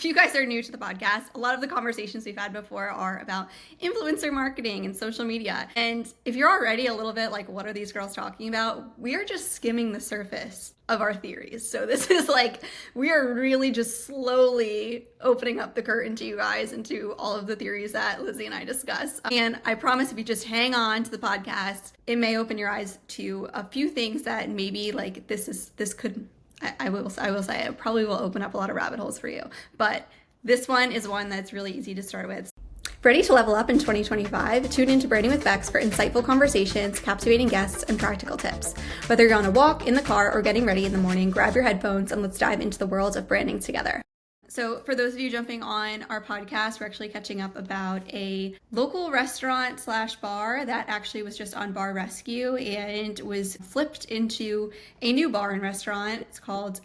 you guys are new to the podcast, a lot of the conversations we've had before are about influencer marketing and social media. And if you're already a little bit like, what are these girls talking about? We are just skimming the surface of our theories. So this is like, we are really just slowly opening up the curtain to you guys into all of the theories that Lizzie and I discuss. And I promise if you just hang on to the podcast, it may open your eyes to a few things that maybe like I will say it probably will open up a lot of rabbit holes for you. But this one is one that's really easy to start with. Ready to level up in 2025? Tune into Branding with Bex for insightful conversations, captivating guests, and practical tips. Whether you're on a walk, in the car, or getting ready in the morning, grab your headphones and let's dive into the world of branding together. So for those of you jumping on our podcast, we're actually catching up about a local restaurant / bar that actually was just on bar rescue and was flipped into a new bar and restaurant.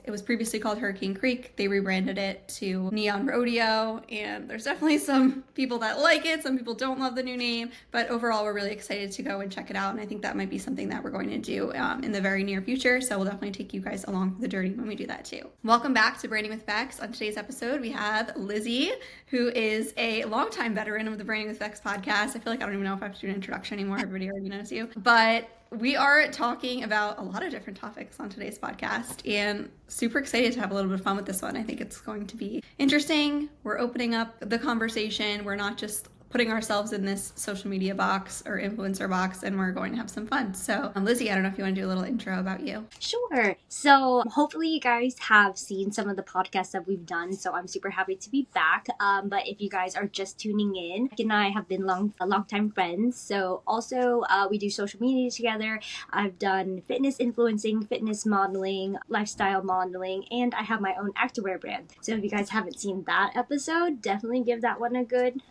It was previously called Hurricane Creek. They rebranded it to Neon Rodeo, and there's definitely some people that like it. Some people don't love the new name, but overall we're really excited to go and check it out. And I think that might be something that we're going to do in the very near future. So we'll definitely take you guys along for the journey when we do that too. Welcome back to Branding with Bex. On today's episode, we have Lizzie, who is a longtime veteran of the Branding with Bex podcast. I feel like I don't even know if I have to do an introduction anymore. Everybody already knows you. But we are talking about a lot of different topics on today's podcast and super excited to have a little bit of fun with this one. I think it's going to be interesting. We're opening up the conversation. We're not just putting ourselves in this social media box or influencer box, and we're going to have some fun. So Lizzie, I don't know if you want to do a little intro about you. Sure. So hopefully you guys have seen some of the podcasts that we've done. So I'm super happy to be back. But if you guys are just tuning in, Mike and I have been long-time friends. So also we do social media together. I've done fitness influencing, fitness modeling, lifestyle modeling, and I have my own activewear brand. So if you guys haven't seen that episode, definitely give that one a good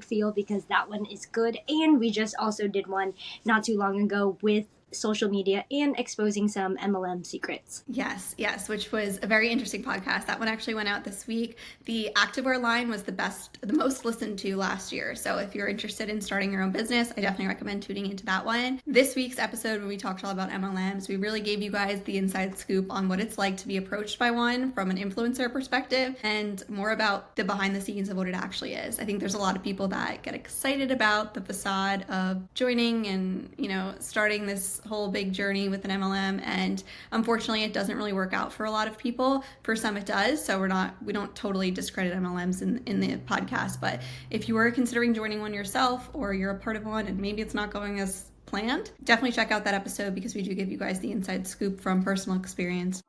feel, because that one is good. And we just also did one not too long ago with social media and exposing some MLM secrets. Yes, which was a very interesting podcast. That one actually went out this week. The activewear line was the most listened to last year. So if you're interested in starting your own business, I definitely recommend tuning into that one. This week's episode, when we talked all about MLMs, we really gave you guys the inside scoop on what it's like to be approached by one from an influencer perspective and more about the behind the scenes of what it actually is. I think there's a lot of people that get excited about the facade of joining and, starting this whole big journey with an MLM, and unfortunately it doesn't really work out for a lot of people. For some it does, so we don't totally discredit MLMs in the podcast. But if you are considering joining one yourself, or you're a part of one and maybe it's not going as planned, definitely check out that episode, because we do give you guys the inside scoop from personal experience.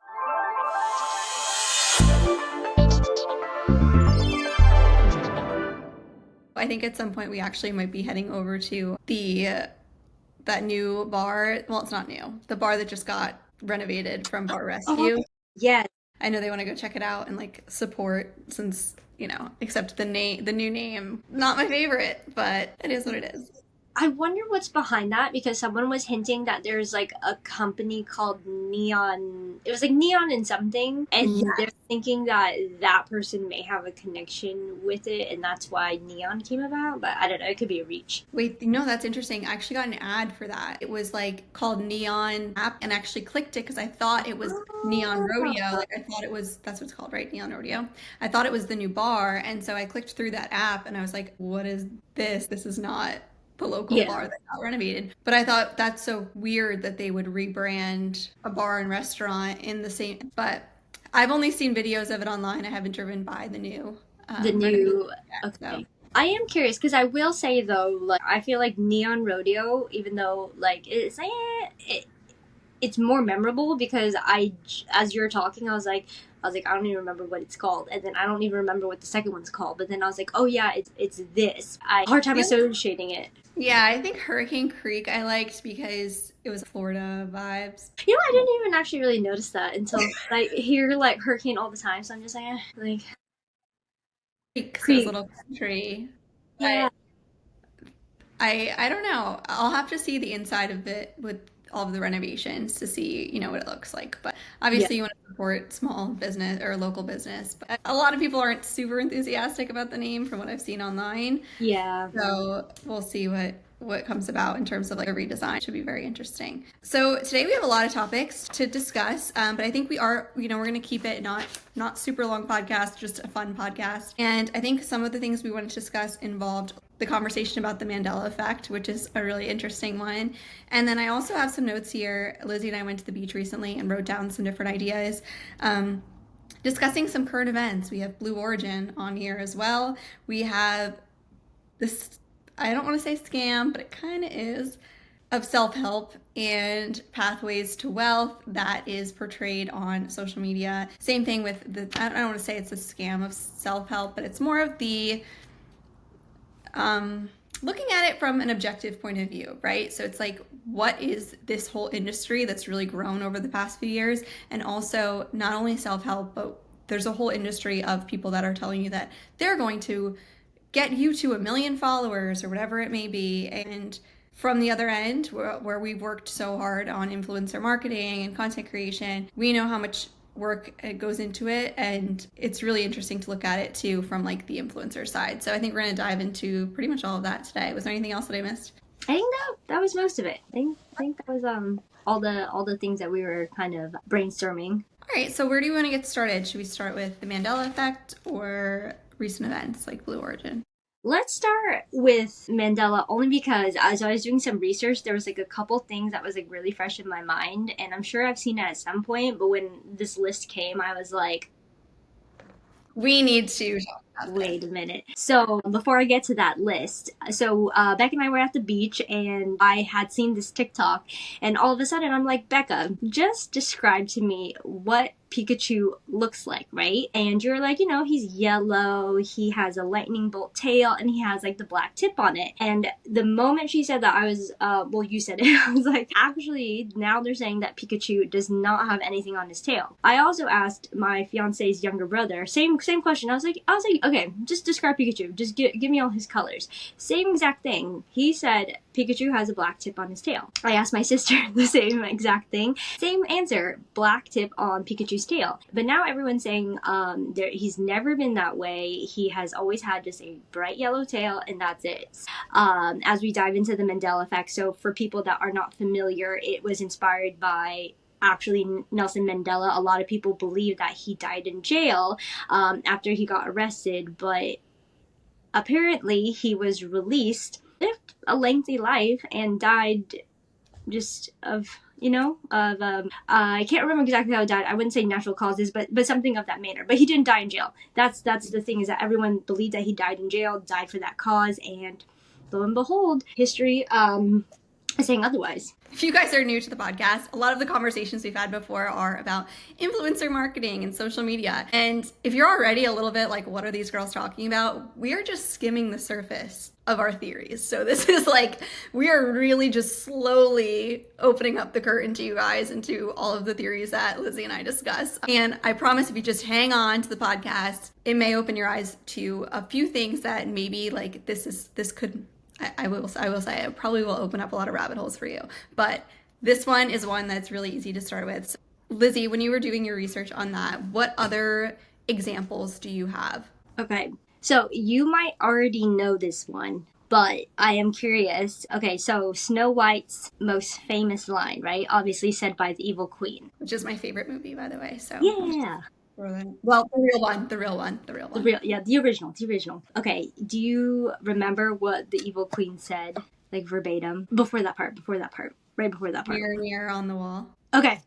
I think at some point we actually might be heading over to that new bar. Well, it's not new. The bar that just got renovated from Bar Rescue. Yes. I know they want to go check it out and support, since, except the new name, not my favorite, but it is what it is. I wonder what's behind that, because someone was hinting that there's a company called Neon. It was Neon and something, and they're thinking that person may have a connection with it, and that's why Neon came about. But I don't know. It could be a reach. Wait, no, that's interesting. I actually got an ad for that. It was called Neon app, and I actually clicked it because I thought it was Neon Rodeo. I thought it was, that's what it's called, right? Neon Rodeo. I thought it was the new bar, and so I clicked through that app, and I was like, what is this? This is not the local bar that got renovated. But I thought that's so weird that they would rebrand a bar and restaurant in the same, but I've only seen videos of it online. I haven't driven by the new okay. So. I am curious, because I will say though, I feel like Neon Rodeo, even though it's more memorable, because as you were talking, I was like, I don't even remember what it's called. And then I don't even remember what the second one's called. But then I was like, oh yeah, it's this. I hard time associating it. Yeah, I think Hurricane Creek I liked because it was Florida vibes. I didn't even actually really notice that until I hear hurricane all the time. So I'm just Creek. Little country. Yeah. I don't know. I'll have to see the inside of it with all of the renovations to see, what it looks like. But obviously you want to support small business or local business. But a lot of people aren't super enthusiastic about the name from what I've seen online. Yeah. So we'll see what what comes about in terms of like a redesign. It should be very interesting. So today we have a lot of topics to discuss, but I think we're going to keep it not super long podcast, just a fun podcast. And I think some of the things we wanted to discuss involved the conversation about the Mandela Effect, which is a really interesting one. And then I also have some notes here. Lizzie and I went to the beach recently and wrote down some different ideas. Discussing some current events. We have Blue Origin on here as well. We have this, I don't want to say scam, but it kind of is, of self-help and pathways to wealth that is portrayed on social media. Same thing with I don't want to say it's a scam of self-help, but it's more of the looking at it from an objective point of view, right? So it's like, what is this whole industry that's really grown over the past few years? And also not only self-help, but there's a whole industry of people that are telling you that they're going to get you to 1 million followers or whatever it may be. And from the other end, where we've worked so hard on influencer marketing and content creation, we know how much work goes into it, and it's really interesting to look at it too from like the influencer side. So I think we're going to dive into pretty much all of that today. Was there anything else that I missed? I think that was most of it. I think that was all the things that we were kind of brainstorming. All right, so where do you want to get started? Should we start with the Mandela Effect or recent events like Blue Origin? Let's start with Mandela only because as I was doing some research, there was like a couple things that was like really fresh in my mind, and I'm sure I've seen it at some point, but when this list came, I was like, we need to talk about this. Wait a minute. So before I get to that list, so Becca and I were at the beach and I had seen this TikTok, and all of a sudden I'm like, Becca, just describe to me what Pikachu looks like, right? And you're like, he's yellow, he has a lightning bolt tail, and he has like the black tip on it. And the moment she said that, I was, you said it, I was like, actually, now they're saying that Pikachu does not have anything on his tail. I also asked my fiance's younger brother, same question. I was like, okay, just describe Pikachu. Just give me all his colors. Same exact thing. He said Pikachu has a black tip on his tail. I asked my sister the same exact thing. Same answer, black tip on Pikachu's tail. But now everyone's saying he's never been that way. He has always had just a bright yellow tail, and that's it. As we dive into the Mandela Effect, so for people that are not familiar, it was inspired by actually Nelson Mandela. A lot of people believe that he died in jail after he got arrested, but apparently he was released, lived a lengthy life, and died just of I can't remember exactly how he died. I wouldn't say natural causes, but something of that manner. But he didn't die in jail. That's the thing, is that everyone believed that he died in jail, died for that cause, and lo and behold, history is saying otherwise. If you guys are new to the podcast, a lot of the conversations we've had before are about influencer marketing and social media. And if you're already a little bit like, what are these girls talking about? We are just skimming the surface of our theories. So this is like, we are really just slowly opening up the curtain to you guys into all of the theories that Lizzie and I discuss. And I promise if you just hang on to the podcast, it may open your eyes to a few things that maybe like this could, I will say it probably will open up a lot of rabbit holes for you. But this one is one that's really easy to start with. So, Lizzie, when you were doing your research on that, what other examples do you have? Okay, so you might already know this one, but I am curious. Okay, so Snow White's most famous line, right? Obviously said by the evil queen. Which is my favorite movie, by the way. So yeah. Well, the real one. The original. Okay, do you remember what the evil queen said, like verbatim? Before that part. Right before that part. Mirror, mirror on the wall. Okay.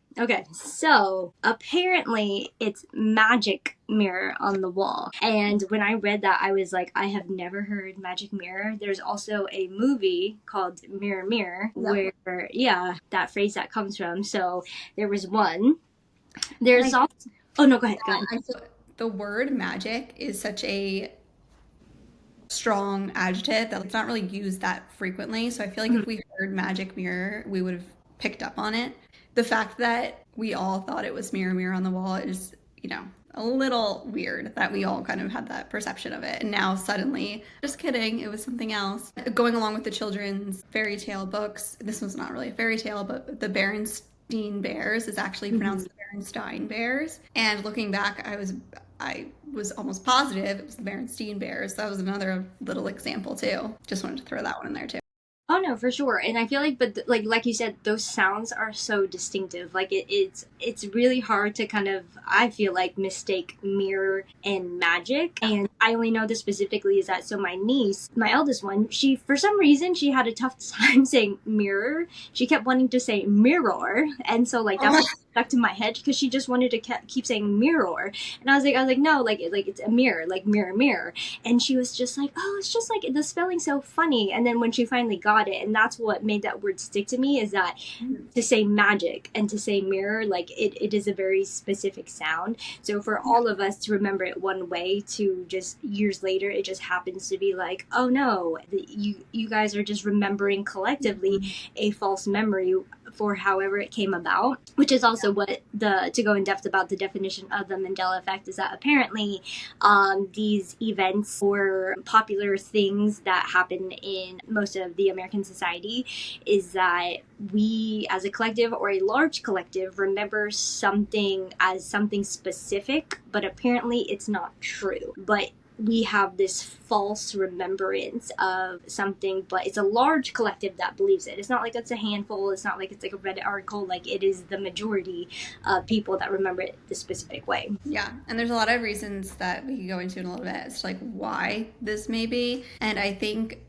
So apparently it's magic mirror on the wall. And when I read that, I was like, I have never heard magic mirror. There's also a movie called Mirror Mirror where, that phrase that comes from. So there was one. There's also... Oh, no, go ahead. I feel the word magic is such a strong adjective that it's not really used that frequently. So I feel like if we heard magic mirror, we would have picked up on it. The fact that we all thought it was mirror, mirror on the wall is, a little weird that we all kind of had that perception of it. And now suddenly, just kidding, it was something else. Going along with the children's fairy tale books, this was not really a fairy tale, but the Berenstain Bears is actually pronounced the Berenstain Bears. And looking back, I was almost positive it was the Berenstain Bears. That was another little example too. Just wanted to throw that one in there too. Oh no, for sure. And I feel like, but like you said, those sounds are so distinctive. Like it's really hard to kind of, I feel like, mistake mirror and magic. And I only know this specifically is that, so my niece, my eldest one, she, for some reason, she had a tough time saying mirror. She kept wanting to say mirror, and so like Oh that my, was stuck to my head because she just wanted to keep saying mirror. And I was like, no, like it's a mirror, like mirror, mirror. And she was just like, oh, it's just like the spelling's so funny. And then when she finally got it, and that's what made that word stick to me, is that to say magic and to say mirror, like it is a very specific sound. So for all of us to remember it one way, to just years later it just happens to be like, oh no, you guys are just remembering collectively a false memory for however it came about, which is also what the, to go in depth about the definition of the Mandela Effect, is that apparently these events or popular things that happen in most of the American society, is that we as a collective or a large collective remember something as something specific, but apparently it's not true. But we have this false remembrance of something, but it's a large collective that believes it. It's not like it's a handful, it's not like it's like a Reddit article, like it is the majority of people that remember it the specific way. yeah, and there's a lot of reasons that we could go into in a little bit as to like why this may be. And I think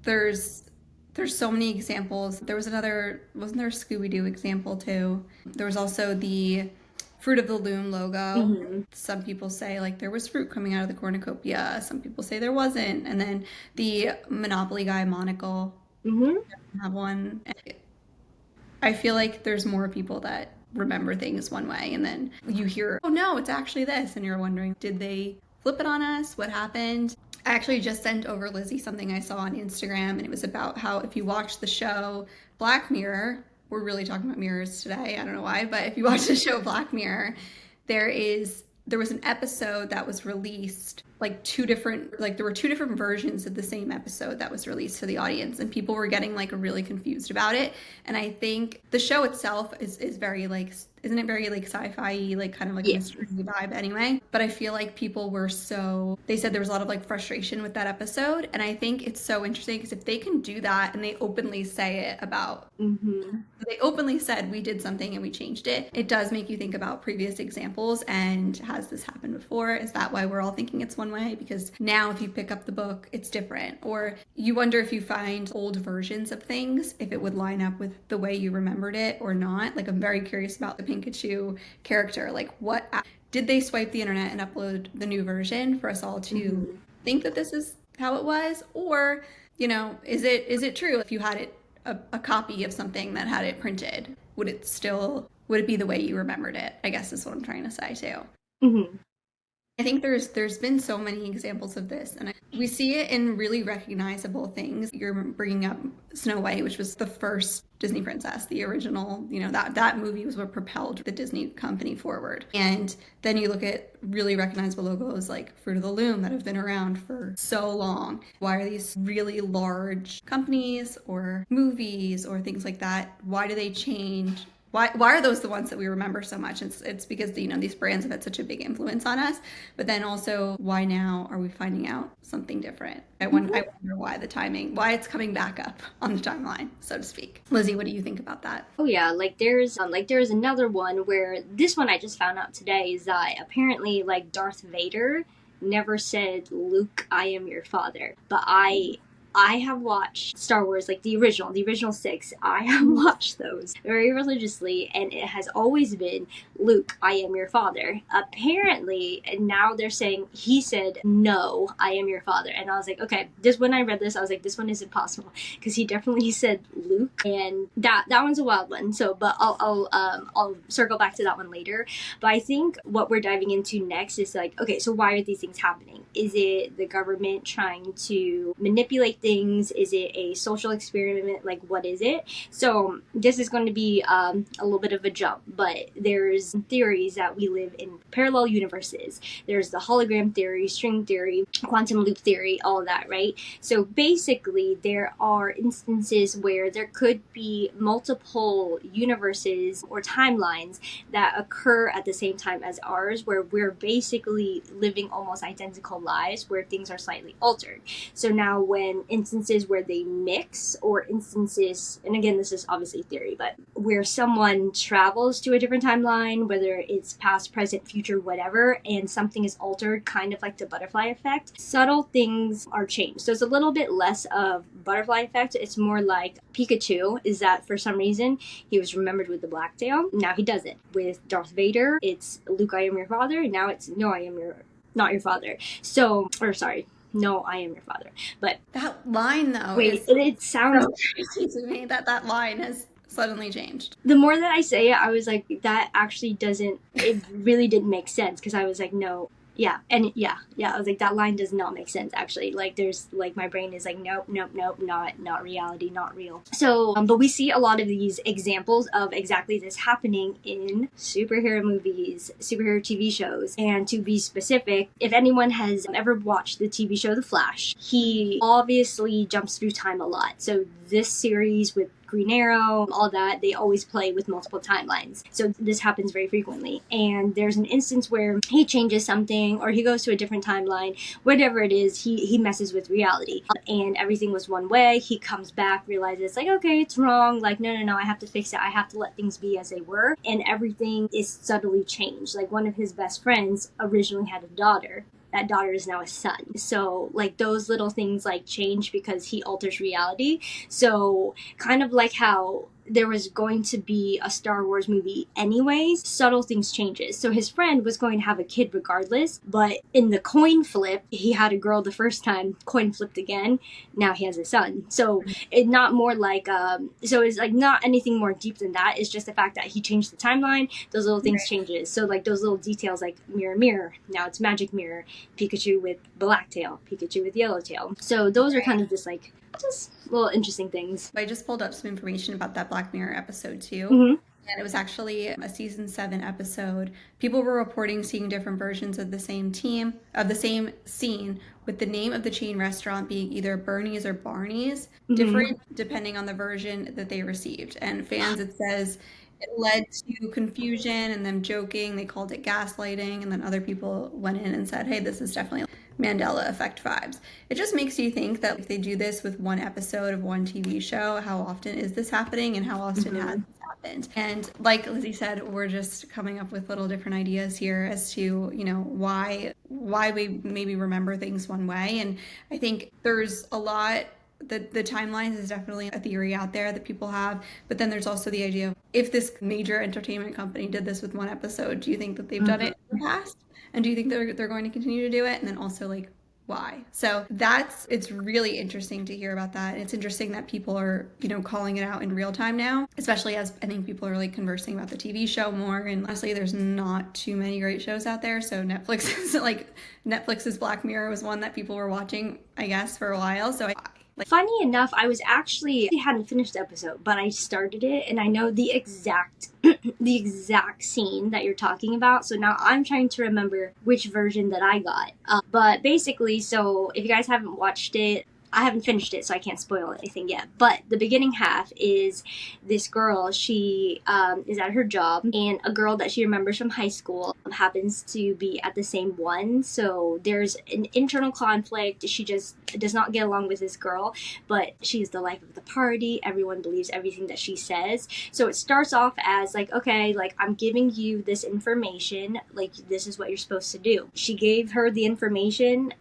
there's so many examples. There was another, wasn't there a Scooby-Doo example too? There was also the Fruit of the Loom logo. Mm-hmm. Some people say like there was fruit coming out of the cornucopia. Some people say there wasn't. And then the Monopoly guy monocle, Mm-hmm. have one. I feel like there's more people that remember things one way, and then you hear, oh no, it's actually this, and you're wondering, did they flip it on us? What happened? I actually just sent over Lizzie something I saw on Instagram, and it was about how if you watch the show Black Mirror, we're really talking about mirrors today, I don't know why, but if you watch the show Black Mirror, there was an episode that was released, like there were two different versions of the same episode that was released to the audience, and people were getting like really confused about it. And I think the show itself is very like, isn't it very like sci-fi, like kind of like a mystery vibe anyway? But I feel like people were they said there was a lot of like frustration with that episode. And I think it's so interesting because if they can do that and they openly say it about, they openly said we did something and we changed it, it does make you think about previous examples and has this happened before? Is that why we're all thinking it's one way? Because now if you pick up the book, it's different. Or you wonder if you find old versions of things, if it would line up with the way you remembered it or not. Like I'm very curious about the Pikachu character. Like what, did they swipe the internet and upload the new version for us all to think that this is how it was? Or, you know, is it true if you had it, a copy of something that had it printed, would it be the way you remembered it? I guess is what I'm trying to say too. Mm-hmm. I think there's been so many examples of this, and we see it in really recognizable things. You're bringing up Snow White, which was the first Disney princess, the original. You know, that movie was what propelled the Disney company forward. And then you look at really recognizable logos like Fruit of the Loom that have been around for so long. Why are these really large companies or movies or things like that? Why do they change? Why are those the ones that we remember so much? It's because, you know, these brands have had such a big influence on us. But then also, why now are we finding out something different? I wonder why why it's coming back up on the timeline, so to speak. Lizzie, what do you think about that? Oh yeah, like there's another one where this one I just found out today, is that apparently like Darth Vader never said, Luke, I am your father. But I have watched Star Wars, like the original six. I have watched those very religiously, and it has always been, Luke, I am your father. Apparently, and now they're saying he said, no, I am your father. And I was like, okay, when I read this, I was like, this one is impossible, because he definitely said Luke, and that one's a wild one. So, but I'll circle back to that one later. But I think what we're diving into next is like, okay, so why are these things happening? Is it the government trying to manipulate things? Is it a social experiment? Like, what is it? So this is going to be a little bit of a jump, but there's theories that we live in parallel universes. There's the hologram theory, string theory, quantum loop theory, all of that, right? So basically, there are instances where there could be multiple universes or timelines that occur at the same time as ours, where we're basically living almost identical lives where things are slightly altered. So now when instances where they mix, or instances, and again, this is obviously theory, but where someone travels to a different timeline, whether it's past, present, future, whatever, and something is altered, kind of like the butterfly effect, subtle things are changed. So it's a little bit less of butterfly effect. It's more like Pikachu, is that for some reason he was remembered with the black tail. Now he doesn't. With Darth Vader, it's Luke, I am your father. Now it's no, I am not your father. So, or sorry, no, I am your father. But that line though, wait, it sounds so crazy to me that line has suddenly changed. The more that I say it, I was like, that actually doesn't, it really didn't make sense, because I was like, no. Yeah, and yeah, I was like, that line does not make sense, actually. Like, there's, like, my brain is like, nope, not reality, not real. So, but we see a lot of these examples of exactly this happening in superhero movies, superhero TV shows. And to be specific, if anyone has ever watched the TV show The Flash, he obviously jumps through time a lot. So this series with Green Arrow, all that, they always play with multiple timelines. So this happens very frequently. And there's an instance where he changes something, or he goes to a different timeline, whatever it is, he messes with reality. And everything was one way. He comes back, realizes like, okay, it's wrong. Like, no, I have to fix it. I have to let things be as they were. And everything is subtly changed. Like, one of his best friends originally had a daughter. That daughter is now a son. So like those little things like change because he alters reality. So kind of like how there was going to be a Star Wars movie anyways, subtle things changes. So his friend was going to have a kid regardless, but in the coin flip, he had a girl the first time, coin flipped again, now he has a son. So it's not more like, so it's like not anything more deep than that. It's just the fact that he changed the timeline, those little things changes. So like those little details like mirror, now it's magic mirror, Pikachu with black tail, Pikachu with yellow tail. So those are kind of just little interesting things. I just pulled up some information about that Black Mirror episode too. Mm-hmm. And it was actually a season 7 episode. People were reporting seeing different versions of the same scene, with the name of the chain restaurant being either Bernie's or Barney's, different depending on the version that they received. And fans, it says it led to confusion and them joking. They called it gaslighting, and then other people went in and said, hey, this is definitely Mandela Effect vibes. It just makes you think that if they do this with one episode of one TV show, how often is this happening and how often has this happened? And like Lizzie said, we're just coming up with little different ideas here as to, you know, why we maybe remember things one way. And I think there's a lot. The timelines is definitely a theory out there that people have, but then there's also the idea of, if this major entertainment company did this with one episode, do you think that they've done it in the past? And do you think they're going to continue to do it? And then also like, why? So it's really interesting to hear about that. It's interesting that people are, you know, calling it out in real time now, especially as I think people are like conversing about the TV show more. And honestly, there's not too many great shows out there. So Netflix's Black Mirror was one that people were watching, I guess, for a while. So funny enough, I hadn't finished the episode, but I started it, and I know the exact scene that you're talking about. So now I'm trying to remember which version that I got. But basically, so if you guys haven't watched it, I haven't finished it, so I can't spoil anything yet. But the beginning half is this girl, she is at her job, and a girl that she remembers from high school happens to be at the same one. So there's an internal conflict. She just does not get along with this girl, but she's the life of the party. Everyone believes everything that she says. So it starts off as like, okay, like I'm giving you this information, like this is what you're supposed to do. She gave her the information.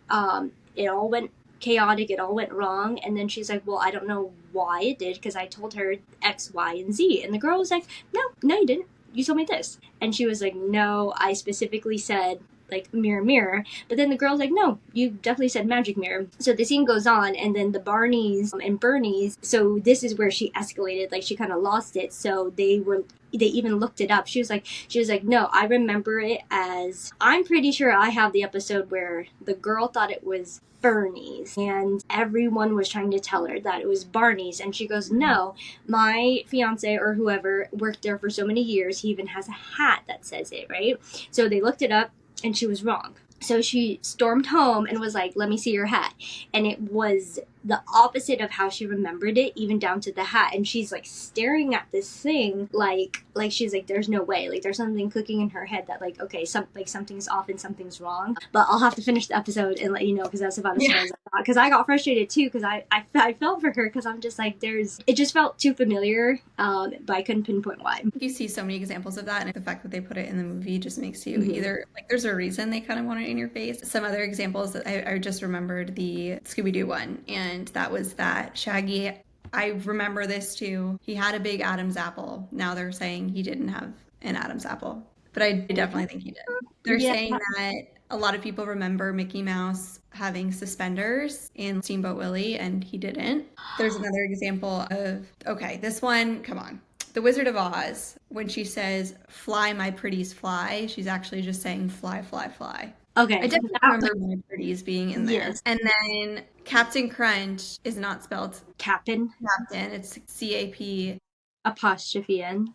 It all went chaotic, it all went wrong, and then she's like, well, I don't know why it did, because I told her X, Y, and Z. And the girl was like, no, you didn't, you told me this. And she was like, no, I specifically said like mirror, but then the girl's like, no, you definitely said magic mirror. So the scene goes on, and then the Barneys and Bernies, so this is where she escalated, like she kind of lost it. So they even looked it up. She was like, no, I remember it as, I'm pretty sure I have the episode where the girl thought it was Bernie's, and everyone was trying to tell her that it was Barney's, and she goes, no, my fiance or whoever worked there for so many years, he even has a hat that says it, right? So they looked it up, and she was wrong. So she stormed home and was like, let me see your hat. And it was the opposite of how she remembered it, even down to the hat. And she's like staring at this thing like she's like, there's no way. Like there's something clicking in her head that like, okay, something's off and something's wrong. But I'll have to finish the episode and let you know, because that's about as far as I got. Because I got frustrated too, because I felt for her, because I'm just like, it just felt too familiar, but I couldn't pinpoint why. You see so many examples of that, and the fact that they put it in the movie just makes you either like, there's a reason they kind of want it in your face. Some other examples that I just remembered, the Scooby-Doo one, and that was that Shaggy, I remember this too, he had a big Adam's apple. Now they're saying he didn't have an Adam's apple, but I definitely think he did. They're saying that a lot of people remember Mickey Mouse having suspenders in Steamboat Willie, and he didn't. There's another example of, okay, this one, come on. The Wizard of Oz, when she says, fly, my pretties, fly, she's actually just saying, fly, fly, fly. Okay. I definitely remember my pretties being in there. Yes. And then Captain Crunch is not spelled Captain. It's CAP apostrophe N.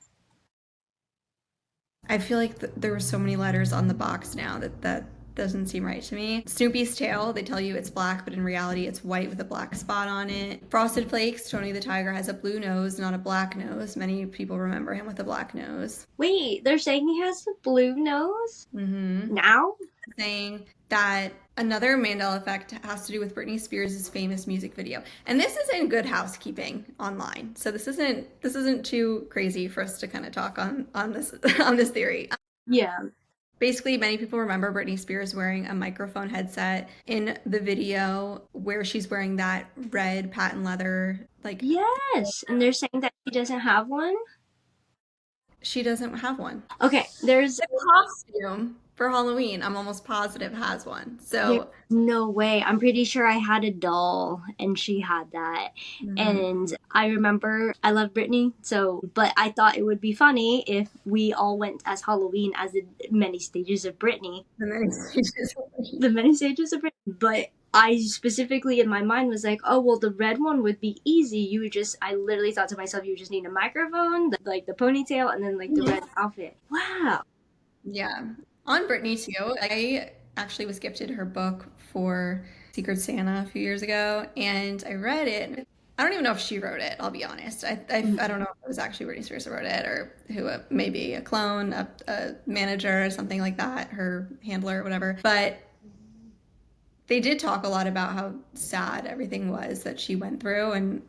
I feel like there were so many letters on the box now that doesn't seem right to me. Snoopy's tail, they tell you it's black, but in reality it's white with a black spot on it. Frosted Flakes, Tony the Tiger has a blue nose, not a black nose. Many people remember him with a black nose. Wait, they're saying he has a blue nose? Mm-hmm. Now? Saying that another Mandela Effect has to do with Britney Spears' famous music video. And this is in Good Housekeeping online. So this isn't too crazy for us to kind of talk on this theory. Yeah. Basically, many people remember Britney Spears wearing a microphone headset in the video where she's wearing that red patent leather, like... Yes, and they're saying that she doesn't have one? She doesn't have one. Okay, there's a costume for Halloween, I'm almost positive has one. So no way. I'm pretty sure I had a doll and she had that. Mm-hmm. And I remember I love Britney, but I thought it would be funny if we all went as Halloween as the many stages of Britney. The many stages of Britney. But I specifically in my mind was like, oh, well, the red one would be easy. I literally thought to myself, you just need a microphone, the ponytail, and then the red outfit. Wow. Yeah. On Britney too, I actually was gifted her book for Secret Santa a few years ago, and I read it. I don't even know if she wrote it, I'll be honest. I don't know if it was actually Britney Spears who wrote it, or who, maybe a clone, a manager or something like that, her handler or whatever. But they did talk a lot about how sad everything was that she went through, and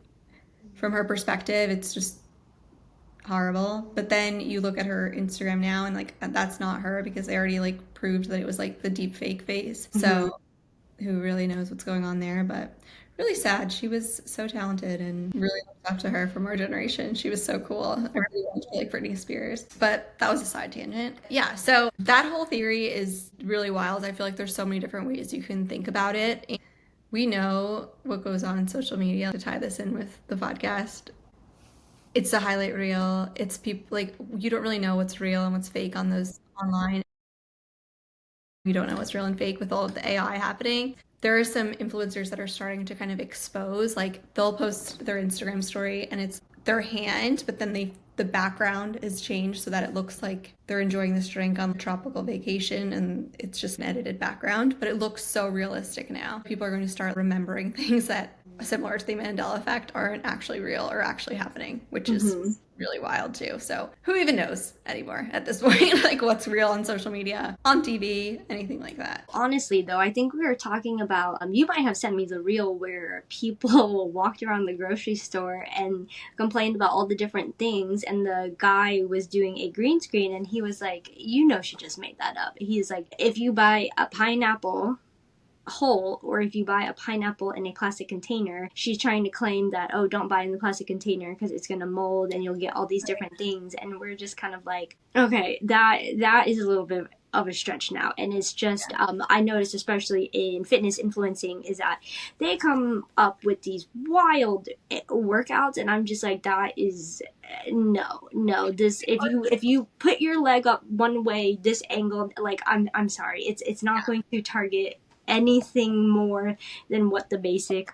from her perspective, it's just horrible. But then you look at her Instagram now, and that's not her, because they already proved that it was the deep fake face. So who really knows what's going on there? But really sad. She was so talented, and really looked up to her from our generation. She was so cool. I really wanted to be like Britney Spears. But that was a side tangent. Yeah, so that whole theory is really wild. I feel like there's so many different ways you can think about it. And we know what goes on in social media. To tie this in with the podcast, it's a highlight reel. It's people, you don't really know what's real and what's fake on those online. You don't know what's real and fake with all of the AI happening. There are some influencers that are starting to kind of expose, they'll post their Instagram story and it's their hand, but then the background is changed so that it looks like they're enjoying this drink on a tropical vacation, and it's just an edited background, but it looks so realistic now. People are going to start remembering things that, similar to the Mandela Effect, aren't actually real or actually happening, which is really wild too. So who even knows anymore at this point, what's real on social media, on TV, anything like that. Honestly though, I think we were talking about, you might have sent me the reel where people walked around the grocery store and complained about all the different things, and the guy was doing a green screen and he was like, she just made that up. He's like, if you buy a pineapple whole, or if you buy a pineapple in a plastic container, she's trying to claim that, oh, don't buy in the plastic container because it's going to mold and you'll get all these different things. And we're just kind of like, okay, that is a little bit of a stretch now. And it's just, I noticed especially in fitness influencing is that they come up with these wild workouts, and I'm just like, that is no, this, if you put your leg up one way, this angle, I'm sorry, it's not going to target anything more than what the basic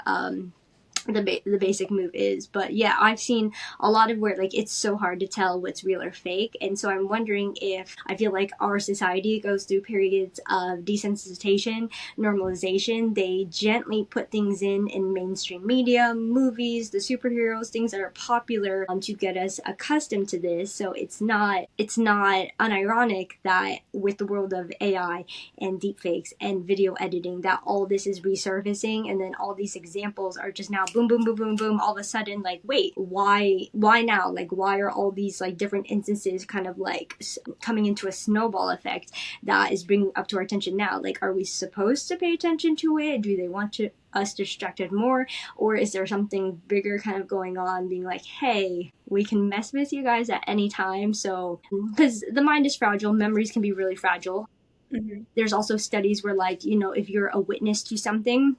the basic move is. But yeah, I've seen a lot of where like it's so hard to tell what's real or fake, and so I'm wondering if I feel like our society goes through periods of desensitization, normalization. They gently put things in mainstream media, movies, the superheroes, things that are popular, to get us accustomed to this. So it's not unironic that with the world of AI and deepfakes and video editing, that all this is resurfacing, and then all these examples are just now boom boom boom boom boom all of a sudden, like, wait, why now? Like, why are all these like different instances kind of like coming into a snowball effect that is bringing up to our attention now? Like, are we supposed to pay attention to it? Do they want to us distracted more, or is there something bigger kind of going on, being like, hey, we can mess with you guys at any time? So because the mind is fragile, memories can be really fragile. Mm-hmm. There's also studies where, like, if you're a witness to something,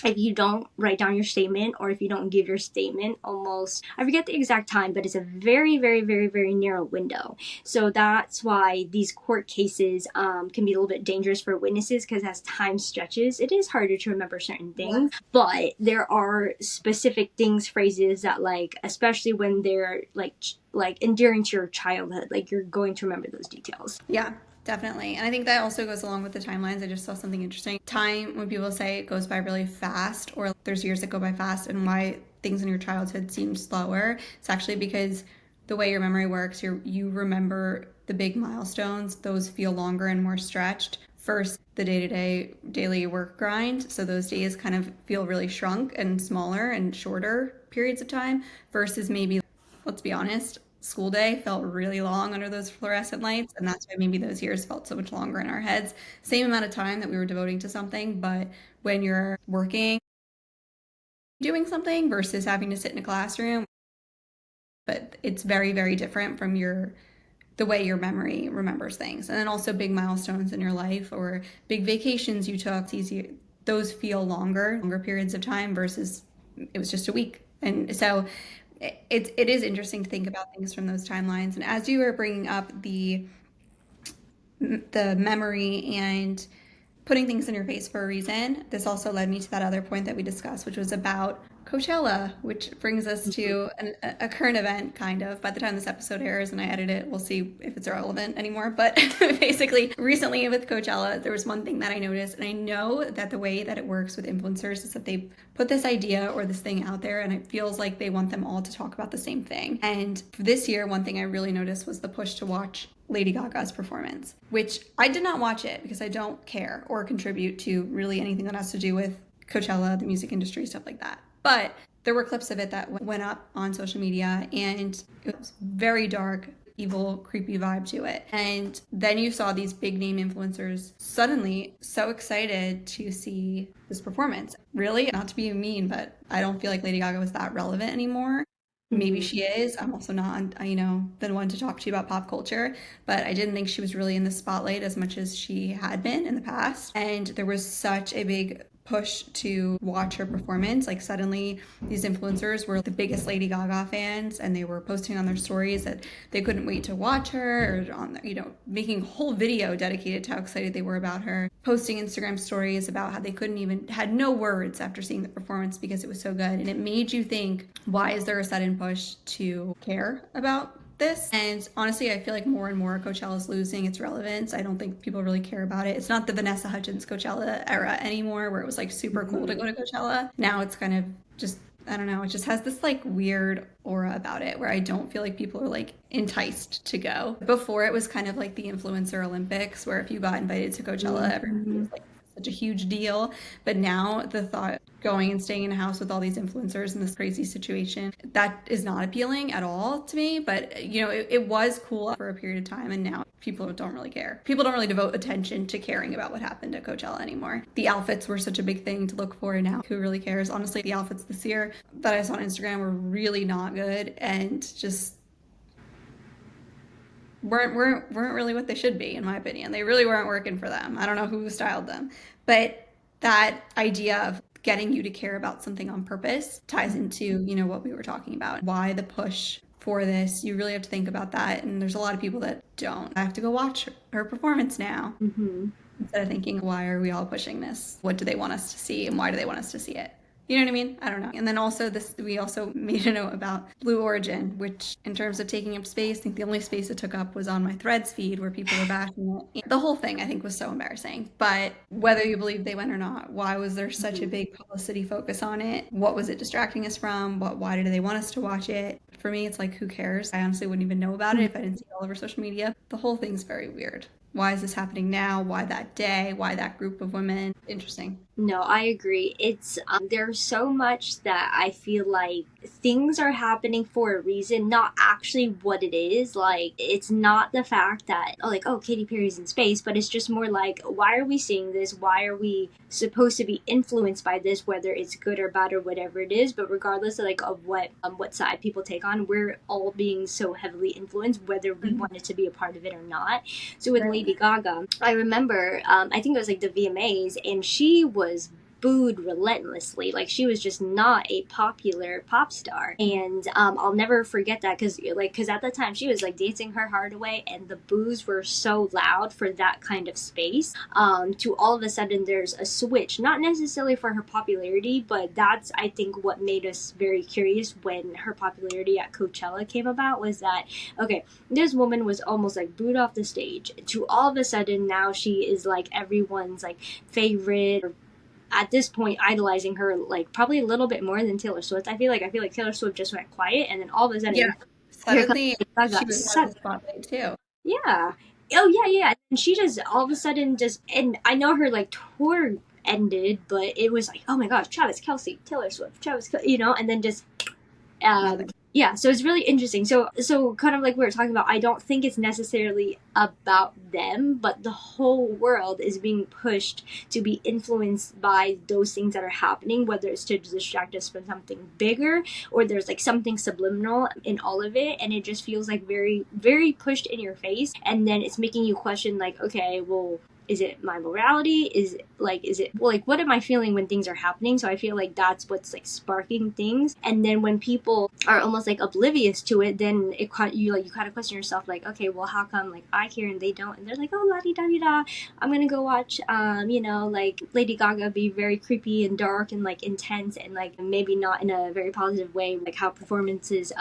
if you don't write down your statement, or if you don't give your statement, almost, I forget the exact time, but it's a very, very, very, very narrow window. So that's why these court cases can be a little bit dangerous for witnesses, because as time stretches, it is harder to remember certain things. Yeah. But there are specific things, phrases that, like, especially when they're like endearing to your childhood, like, you're going to remember those details. Yeah. Definitely. And I think that also goes along with the timelines. I just saw something interesting. Time, when people say it goes by really fast, or there's years that go by fast, and why things in your childhood seem slower, it's actually because the way your memory works, you remember the big milestones. Those feel longer and more stretched. First, the day-to-day daily work grind. So those days kind of feel really shrunk and smaller and shorter periods of time, versus maybe, let's be honest, school day felt really long under those fluorescent lights, and that's why maybe those years felt so much longer in our heads. Same amount of time that we were devoting to something, but when you're working, doing something versus having to sit in a classroom, but it's very, very different from the way your memory remembers things. And then also big milestones in your life or big vacations you took, those feel longer periods of time versus it was just a week. And so it is interesting to think about things from those timelines. And as you were bringing up the memory and putting things in your face for a reason, this also led me to that other point that we discussed, which was about Coachella, which brings us to a current event, kind of. By the time this episode airs and I edit it, we'll see if it's relevant anymore. But basically, recently with Coachella, there was one thing that I noticed, and I know that the way that it works with influencers is that they put this idea or this thing out there, and it feels like they want them all to talk about the same thing. And this year, one thing I really noticed was the push to watch Lady Gaga's performance, which I did not watch it because I don't care or contribute to really anything that has to do with Coachella, the music industry, stuff like that. But there were clips of it that went up on social media, and it was very dark, evil, creepy vibe to it. And then you saw these big name influencers suddenly so excited to see this performance. Really, not to be mean, but I don't feel like Lady Gaga was that relevant anymore. Maybe she is. I'm also not, the one to talk to you about pop culture, but I didn't think she was really in the spotlight as much as she had been in the past. And there was such a big push to watch her performance. Like, suddenly these influencers were the biggest Lady Gaga fans, and they were posting on their stories that they couldn't wait to watch her, or on, making a whole video dedicated to how excited they were about her, posting Instagram stories about how they had no words after seeing the performance because it was so good. And it made you think, why is there a sudden push to care about this? And honestly, I feel like more and more Coachella is losing its relevance. I don't think people really care about it. It's not the Vanessa Hudgens Coachella era anymore, where it was like super cool to go to Coachella. Now it's kind of just, I don't know, it just has this like weird aura about it where I don't feel like people are like enticed to go. Before, it was kind of like the influencer Olympics, where if you got invited to Coachella, everyone was like such a huge deal. But now the thought going and staying in a house with all these influencers in this crazy situation, that is not appealing at all to me. But it was cool for a period of time, and now people don't really care. People don't really devote attention to caring about what happened at Coachella anymore. The outfits were such a big thing to look for, and now who really cares? Honestly, the outfits this year that I saw on Instagram were really not good, and just weren't really what they should be, in my opinion. They really weren't working for them. I don't know who styled them, but that idea of getting you to care about something on purpose ties into what we were talking about. Why the push for this? You really have to think about that, and there's a lot of people that don't. I have to go watch her performance now, instead of thinking, why are we all pushing this? What do they want us to see, and why do they want us to see it? You know what I mean? I don't know. And then also we also made a note about Blue Origin, which in terms of taking up space, I think the only space it took up was on my Threads feed where people were bashing it. The whole thing I think was so embarrassing. But whether you believe they went or not, why was there such a big publicity focus on it? What was it distracting us from? Why did they want us to watch it? For me, it's like, who cares? I honestly wouldn't even know about it if I didn't see it all over social media. The whole thing's very weird. Why is this happening now? Why that day? Why that group of women? Interesting. No, I agree. It's there's so much that I feel like things are happening for a reason, not actually what it is. Like it's not the fact that oh Katy Perry's in space, but it's just more like why are we seeing this? Why are we supposed to be influenced by this, whether it's good or bad or whatever it is? But regardless of what side people take on, we're all being so heavily influenced, whether we wanted to be a part of it or not. So with Lady Gaga, I remember I think it was like the VMAs, and she was booed relentlessly. Like she was just not a popular pop star, and I'll never forget that because at the time she was like dancing her heart away, and the boos were so loud for that kind of space. To all of a sudden there's a switch, not necessarily for her popularity, but that's I think what made us very curious when her popularity at Coachella came about, was that okay, this woman was almost like booed off the stage to all of a sudden now she is like everyone's like favorite, or at this point idolizing her like probably a little bit more than Taylor Swift. I feel like Taylor Swift just went quiet, and then all of a sudden, here comes Suddenly Gaga. she was on the spotlight too. Yeah. Oh yeah. And she just all of a sudden and I know her like tour ended, but it was like, oh my gosh, Travis Kelce, Taylor Swift, and then just yeah, so it's really interesting. So kind of like we were talking about, I don't think it's necessarily about them, but the whole world is being pushed to be influenced by those things that are happening, whether it's to distract us from something bigger, or there's like something subliminal in all of it, and it just feels like very, very pushed in your face, and then it's making you question like, okay, well, is it my morality? Is it what am I feeling when things are happening? So I feel like that's what's like sparking things. And then when people are almost like oblivious to it, then you kind of question yourself like, okay, well, how come like I care and they don't? And they're like, oh, la di da di da, I'm gonna go watch like Lady Gaga be very creepy and dark and like intense, and like maybe not in a very positive way, like how performances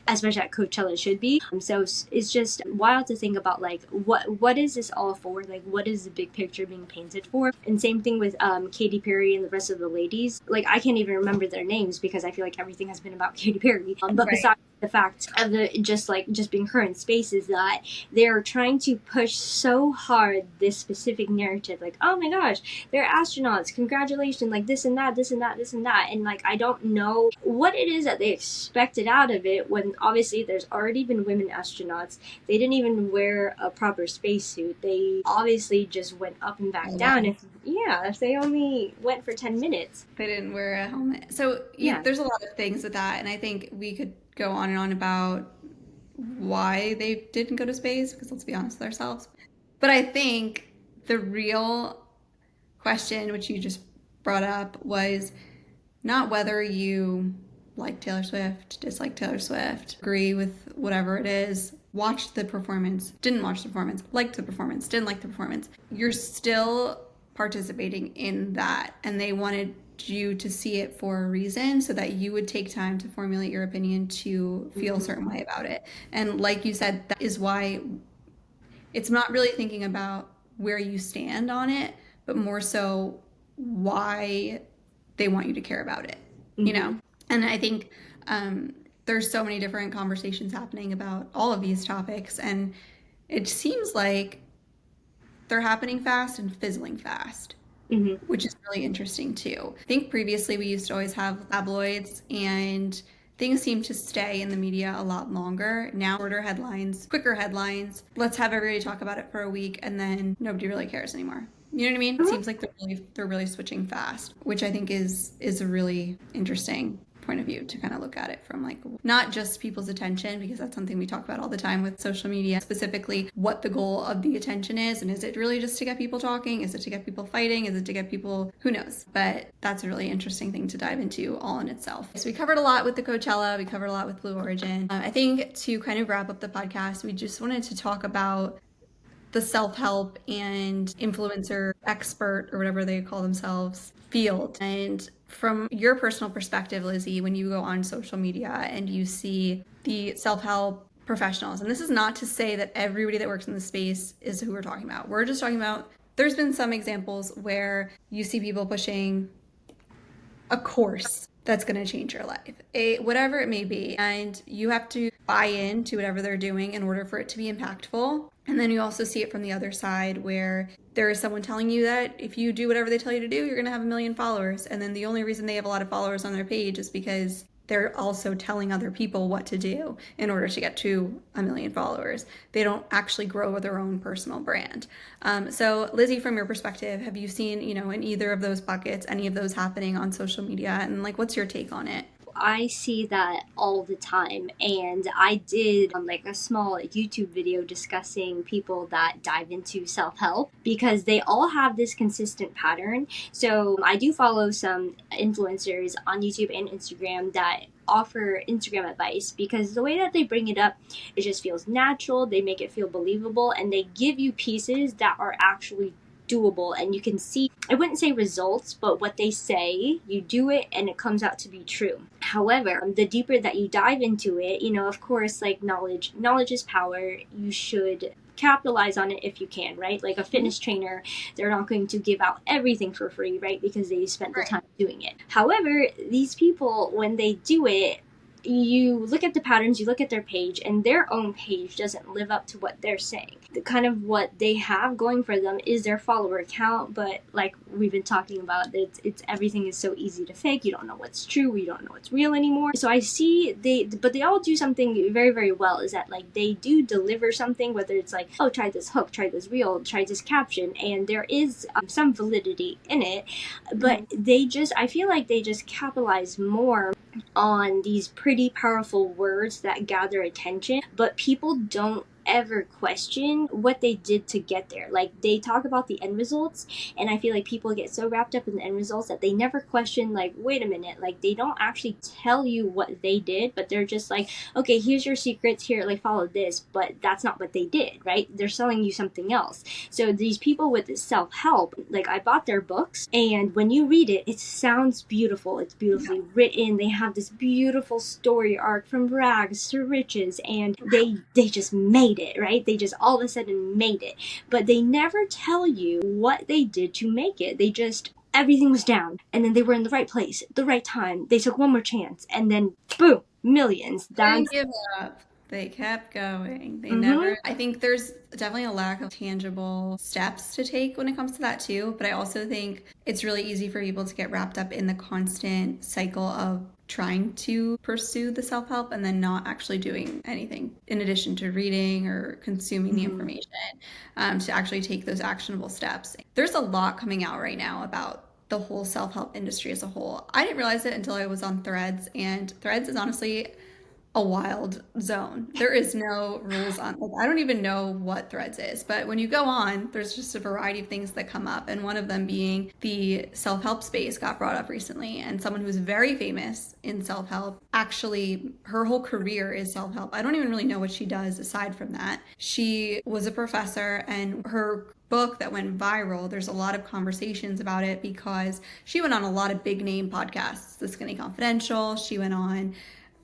especially at Coachella should be. So it's just wild to think about like what is this all for? Like what is the big picture being painted for? And same thing with Katy Perry and the rest of the ladies. Like I can't even remember their names because I feel like everything has been about Katy Perry. But besides the fact of just being her in space, is that they're trying to push so hard this specific narrative, like, oh my gosh, they're astronauts, congratulations, like this and that, and like I don't know what it is that they expected out of it, when obviously there's already been women astronauts. They didn't even wear a proper spacesuit. They obviously just went up and back down. If they only went for 10 minutes, they didn't wear a helmet. So there's a lot of things with that, and I think we could go on and on about why they didn't go to space, because let's be honest with ourselves. But I think the real question, which you just brought up, was not whether you like Taylor Swift, dislike Taylor Swift, agree with whatever it is, watched the performance, didn't watch the performance, liked the performance, didn't like the performance. You're still participating in that, and they wanted you to see it for a reason, so that you would take time to formulate your opinion, to feel a certain way about it. And like you said, that is why it's not really thinking about where you stand on it, but more so why they want you to care about it, you know? And I think there's so many different conversations happening about all of these topics, and it seems like they're happening fast and fizzling fast. Which is really interesting too. I think previously we used to always have tabloids, and things seem to stay in the media a lot longer. Now, shorter headlines, quicker headlines. Let's have everybody talk about it for a week, and then nobody really cares anymore. You know what I mean? It seems like they're really switching fast, which I think is a really interesting point of view to kind of look at it from, like, not just people's attention, because that's something we talk about all the time with social media, specifically what the goal of the attention is, and is it really just to get people talking? Is it to get people fighting? Is it to get people, who knows? But that's a really interesting thing to dive into all in itself. So we covered a lot with the Coachella, we covered a lot with Blue Origin. I think to kind of wrap up the podcast, we just wanted to talk about the self-help and influencer expert or whatever they call themselves field. And from your personal perspective, Lizzie, when you go on social media and you see the self-help professionals, and this is not to say that everybody that works in the space is who we're talking about. We're just talking about, there's been some examples where you see people pushing a course that's going to change your life, whatever it may be, and you have to buy into whatever they're doing in order for it to be impactful. And then you also see it from the other side where there is someone telling you that if you do whatever they tell you to do, you're going to have 1 million followers. And then the only reason they have a lot of followers on their page is because they're also telling other people what to do in order to get to 1 million followers. They don't actually grow their own personal brand. So Lizzie, from your perspective, have you seen, in either of those buckets, any of those happening on social media? And what's your take on it? I see that all the time, and I did like a small YouTube video discussing people that dive into self-help because they all have this consistent pattern. So I do follow some influencers on YouTube and Instagram that offer Instagram advice because the way that they bring it up, it just feels natural. They make it feel believable, and they give you pieces that are actually doable, and you can see, I wouldn't say results, but what they say, you do it and it comes out to be true. However, the deeper that you dive into it, of course, like knowledge is power. You should capitalize on it if you can, right? Like a fitness trainer, they're not going to give out everything for free, right? Because they spent the time doing it. However, these people, when they do it, you look at the patterns, you look at their page, and their own page doesn't live up to what they're saying. The kind of what they have going for them is their follower count, but like we've been talking about, it's everything is so easy to fake. You don't know what's true, you don't know what's real anymore. So I see but they all do something very, very well, is that like they do deliver something, whether it's like, oh, try this hook, try this reel, try this caption, and there is some validity in it, but I feel like they just capitalize more on these pretty powerful words that gather attention, but people don't ever question what they did to get there. Like, they talk about the end results, and I feel like people get so wrapped up in the end results that they never question, like, wait a minute, like, they don't actually tell you what they did, but they're just like, okay, here's your secrets, here, like, follow this, but that's not what they did, right? They're selling you something else. So these people with this self-help, like, I bought their books, and when you read it, it sounds beautiful. It's beautifully written. They have this beautiful story arc from rags to riches, and they just made it, right? They just all of a sudden made it. But they never tell you what they did to make it. They just, everything was down, and then they were in the right place, the right time. They took one more chance, and then boom, millions. They didn't give up. They kept going. They never. I think there's definitely a lack of tangible steps to take when it comes to that too. But I also think it's really easy for people to get wrapped up in the constant cycle of trying to pursue the self-help and then not actually doing anything in addition to reading or consuming the information to actually take those actionable steps. There's a lot coming out right now about the whole self-help industry as a whole. I didn't realize it until I was on Threads, and Threads is honestly a wild zone. There is no rules on, like, I don't even know what Threads is, but when you go on, there's just a variety of things that come up, and one of them being the self-help space got brought up recently, and someone who's very famous in self-help, actually her whole career is self-help. I don't even really know what she does aside from that. She was a professor, and her book that went viral, there's a lot of conversations about it because she went on a lot of big name podcasts, The Skinny Confidential, she went on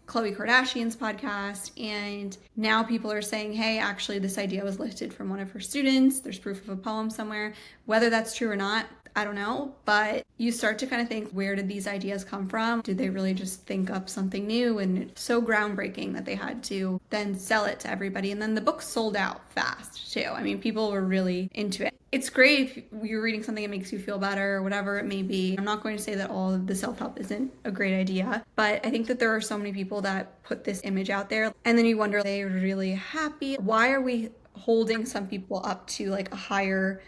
Khloe Kardashian's podcast, and now people are saying, hey, actually this idea was lifted from one of her students. There's proof of a poem somewhere. Whether that's true or not, I don't know, but you start to kind of think, where did these ideas come from? Did they really just think up something new? And it's so groundbreaking that they had to then sell it to everybody. And then the book sold out fast too. I mean, people were really into it. It's great if you're reading something that makes you feel better or whatever it may be. I'm not going to say that all of the self-help isn't a great idea, but I think that there are so many people that put this image out there, and then you wonder, are they really happy? Why are we holding some people up to like a higher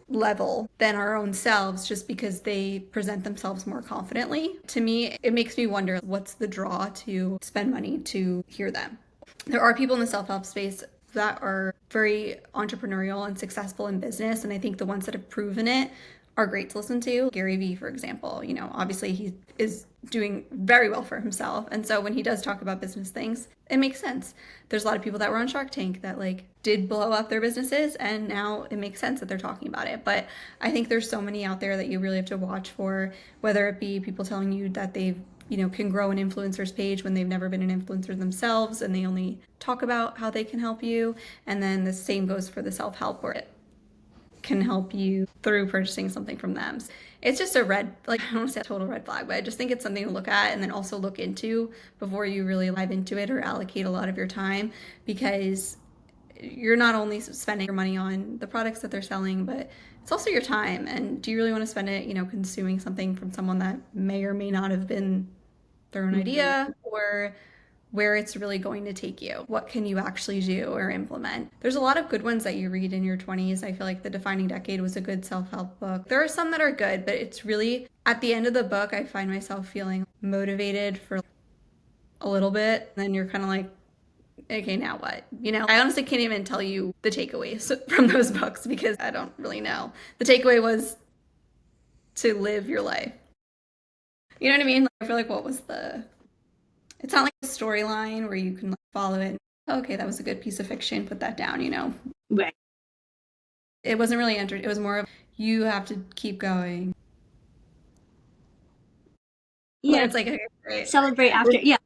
level than our own selves just because they present themselves more confidently? To me, it makes me wonder, what's the draw to spend money to hear them? There are people in the self-help space that are very entrepreneurial and successful in business, and I think the ones that have proven it are great to listen to. Gary Vee, for example, obviously he is doing very well for himself. And so when he does talk about business things, it makes sense. There's a lot of people that were on Shark Tank that did blow up their businesses, and now it makes sense that they're talking about it. But I think there's so many out there that you really have to watch for, whether it be people telling you that they've can grow an influencer's page when they've never been an influencer themselves and they only talk about how they can help you. And then the same goes for the self-help, where it can help you through purchasing something from them. It's just a red, I don't want to say a total red flag, but I just think it's something to look at and then also look into before you really dive into it or allocate a lot of your time, because you're not only spending your money on the products that they're selling, but it's also your time. And do you really want to spend it, consuming something from someone that may or may not have been their own idea, or where it's really going to take you? What can you actually do or implement? There's a lot of good ones that you read in your 20s. I feel like The Defining Decade was a good self-help book. There are some that are good, but it's really, at the end of the book, I find myself feeling motivated for a little bit. And then you're kind of like, okay, now what? I honestly can't even tell you the takeaways from those books because I don't really know. The takeaway was to live your life. You know what I mean? I feel like it's not like a storyline where you can follow it. Okay, that was a good piece of fiction. Put that down. Right. It wasn't really it was more of you have to keep going. Yeah. It's like, okay, great. Celebrate after. Yeah.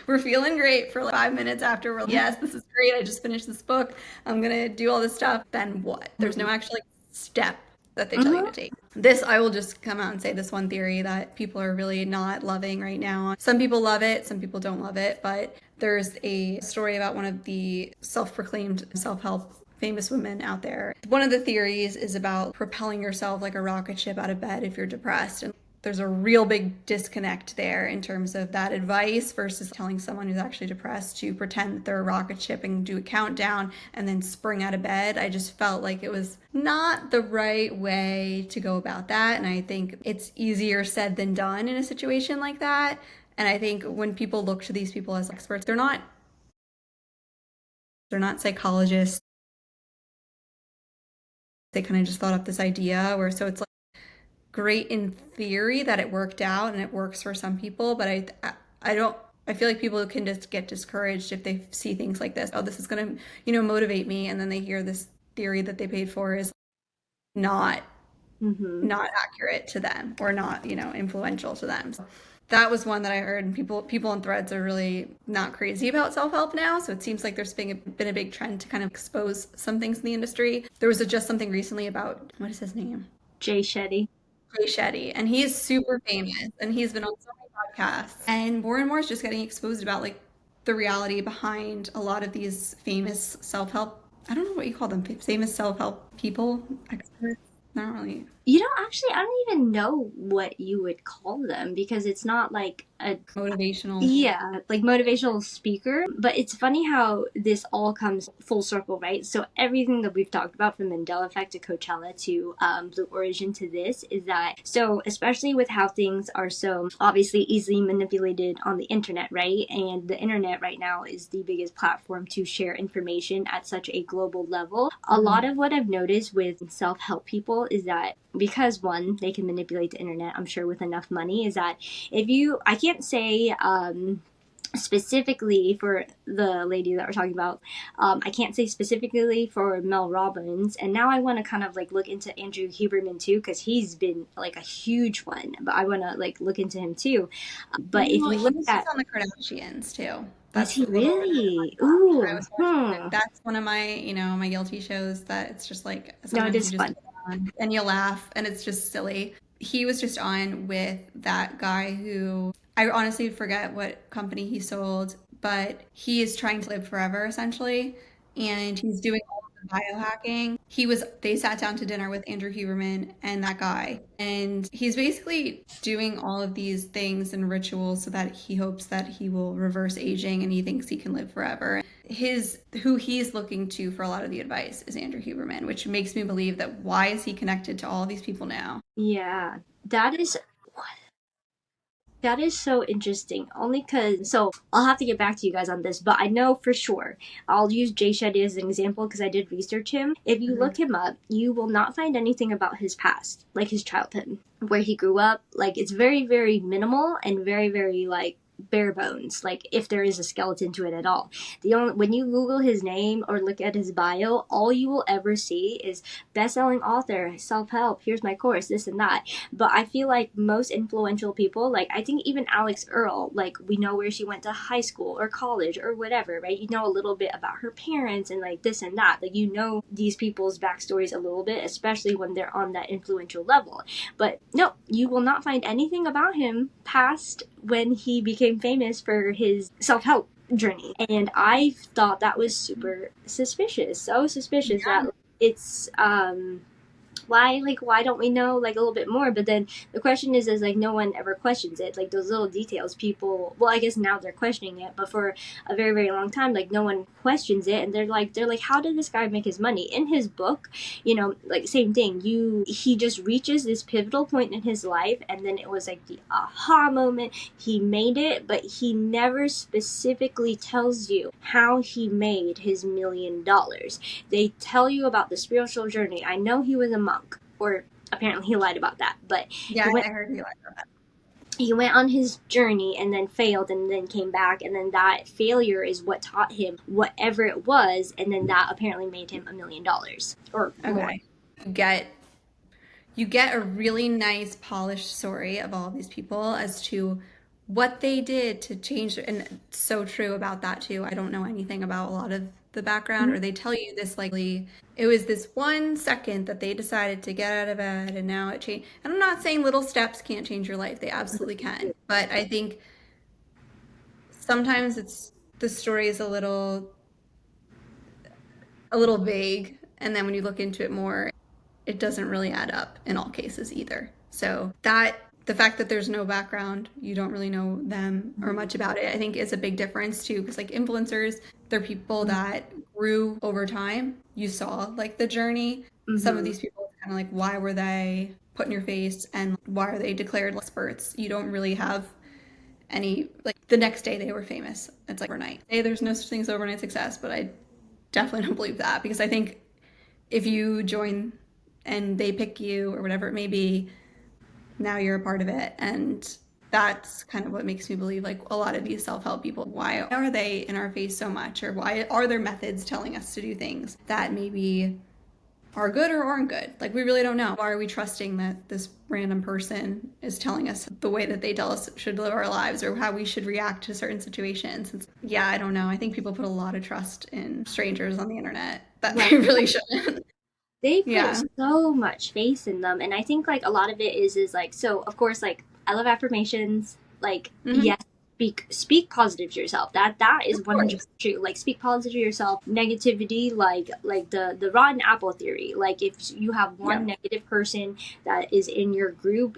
We're feeling great for 5 minutes after yes, this is great. I just finished this book. I'm going to do all this stuff. Then what? There's no actual step that they tell you to take. This, I will just come out and say this one theory that people are really not loving right now. Some people love it, some people don't love it, but there's a story about one of the self-proclaimed self-help famous women out there. One of the theories is about propelling yourself like a rocket ship out of bed if you're depressed. And there's a real big disconnect there in terms of that advice versus telling someone who's actually depressed to pretend that they're a rocket ship and do a countdown and then spring out of bed. I just felt like it was not the right way to go about that. And I think it's easier said than done in a situation like that. And I think when people look to these people as experts, they're not psychologists. They kind of just thought up this idea where, so it's great in theory that it worked out and it works for some people, but I feel like people can just get discouraged if they see things like this. Oh, this is going to, motivate me. And then they hear this theory that they paid for is not accurate to them or not, influential to them. So that was one that I heard, and people on Threads are really not crazy about self-help now. So it seems like there's been a big trend to kind of expose some things in the industry. There was just something recently about, what is his name? Jay Shetty. And he's super famous and he's been on so many podcasts, and more is just getting exposed about the reality behind a lot of these famous self-help, I don't know what you call them, famous self-help people, experts. Not really. Actually, I don't even know what you would call them because it's not like a motivational. Yeah, like motivational speaker. But it's funny how this all comes full circle, right? So everything that we've talked about, from Mandela Effect to Coachella to Blue Origin to this, is that, so especially with how things are so obviously easily manipulated on the internet, right? And the internet right now is the biggest platform to share information at such a global level. A lot of what I've noticed with self-help people is that because, one, they can manipulate the internet, I'm sure, with enough money, is that I can't say specifically for the lady that we're talking about, I can't say specifically for Mel Robbins, and now I want to kind of look into Andrew Huberman too, because he's been a huge one, but I want to look into him too. But if you look at on the Kardashians too. That's he really? Ooh, that's one of my my guilty shows that it's just no, it is fun. And you laugh and it's just silly. He was just on with that guy who, I honestly forget what company he sold, but he is trying to live forever essentially, and he's doing all of the biohacking. They sat down to dinner with Andrew Huberman and that guy, and he's basically doing all of these things and rituals so that he hopes that he will reverse aging and he thinks he can live forever. Who he's looking to for a lot of the advice is Andrew Huberman, which makes me believe that why is he connected to all these people now? Yeah, that is That is so interesting. Only because, so I'll have to get back to you guys on this, but I know for sure. I'll use Jay Shetty as an example because I did research him. If you look him up, you will not find anything about his past, like his childhood, where he grew up. Like, it's very, very minimal and very, very, like, bare bones, like if there is a skeleton to it at all. The only, when you Google his name or look at his bio, all you will ever see is best-selling author, self-help, here's my course, this and that. But I feel like most influential people, like I think even Alex Earl, like we know where she went to high school or college or whatever, right? You know a little bit about her parents and like this and that. Like you know these people's backstories a little bit, especially when they're on that influential level. But no, you will not find anything about him past when he became famous for his self-help journey. And I thought that was super suspicious. So suspicious Yeah. that it's why don't we know like a little bit more? But then the question is like no one ever questions it, like those little details. People, well, I guess now they're questioning it, but for a very, very long time, like no one questions it. And they're like how did this guy make his money? In his book, you know, like same thing, he just reaches this pivotal point in his life, and then it was like the aha moment, he made it, but he never specifically tells you how he made his $1,000,000. They tell you about the spiritual journey. I know he was a monk, or apparently he lied about that, but Yeah, he went, I heard you like that. he went on his journey and then failed and then came back, and then that failure is what taught him whatever it was, and then that apparently made him $1,000,000 or more. Okay. Get you get a really nice polished story of all of these people as to what they did to change, and it's so true about that too. I don't know anything about a lot of the background, or they tell you this likely it was this 1 second that they decided to get out of bed and now it changed. And I'm not saying little steps can't change your life, they absolutely can, but I think sometimes it's the story is a little vague, and then when you look into it more, it doesn't really add up in all cases either. So that the fact that there's no background, you don't really know them or much about it, I think is a big difference too. Because like influencers, they're people that grew over time. You saw like the journey. Some of these people, kind of like, why were they put in your face and why are they declared experts? You don't really have any, like the next day they were famous. It's like overnight. Hey, there's no such thing as overnight success, but I definitely don't believe that, because I think if you join and they pick you or whatever it may be, now you're a part of it. And that's kind of what makes me believe like a lot of these self-help people, why are they in our face so much, or why are their methods telling us to do things that maybe are good or aren't good? Like we really don't know. Why are we trusting that this random person is telling us the way that they tell us should live our lives or how we should react to certain situations? Yeah, I don't know. I think people put a lot of trust in strangers on the internet that they really shouldn't. They put Yeah. so much faith in them, and I think like a lot of it is like, so of course, like I love affirmations, like Hmm. yes, speak positive to yourself, that is Of 100% course. true. Like speak positive to yourself. Negativity, like the rotten apple theory, like if you have one Yeah. negative person that is in your group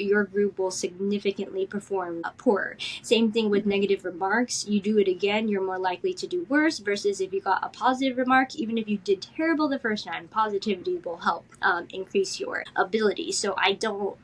will significantly perform poorer. Same thing with negative remarks. You do it again, you're more likely to do worse, versus if you got a positive remark, even if you did terrible the first time, positivity will help increase your ability. So I don't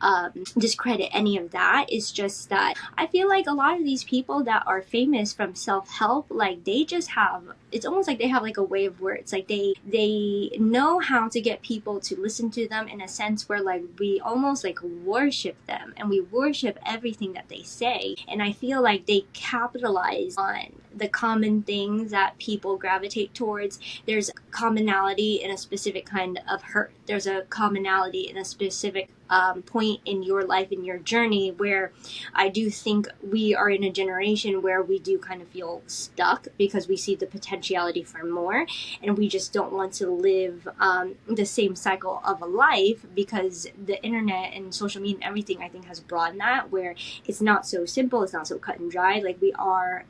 discredit any of that. It's just that I feel like a lot of these people that are famous from self-help, like they just have, it's almost like they have like a way of words, like they know how to get people to listen to them in a sense where like we almost like worship them and we worship everything that they say. And I feel like they capitalize on the common things that people gravitate towards. There's commonality in a specific kind of hurt, there's a commonality in a specific point in your life, in your journey, where I do think we are in a generation where we do kind of feel stuck because we see the potentiality for more, and we just don't want to live the same cycle of a life, because the internet and social media and everything I think has broadened that, where it's not so simple, it's not so cut and dry. Like we are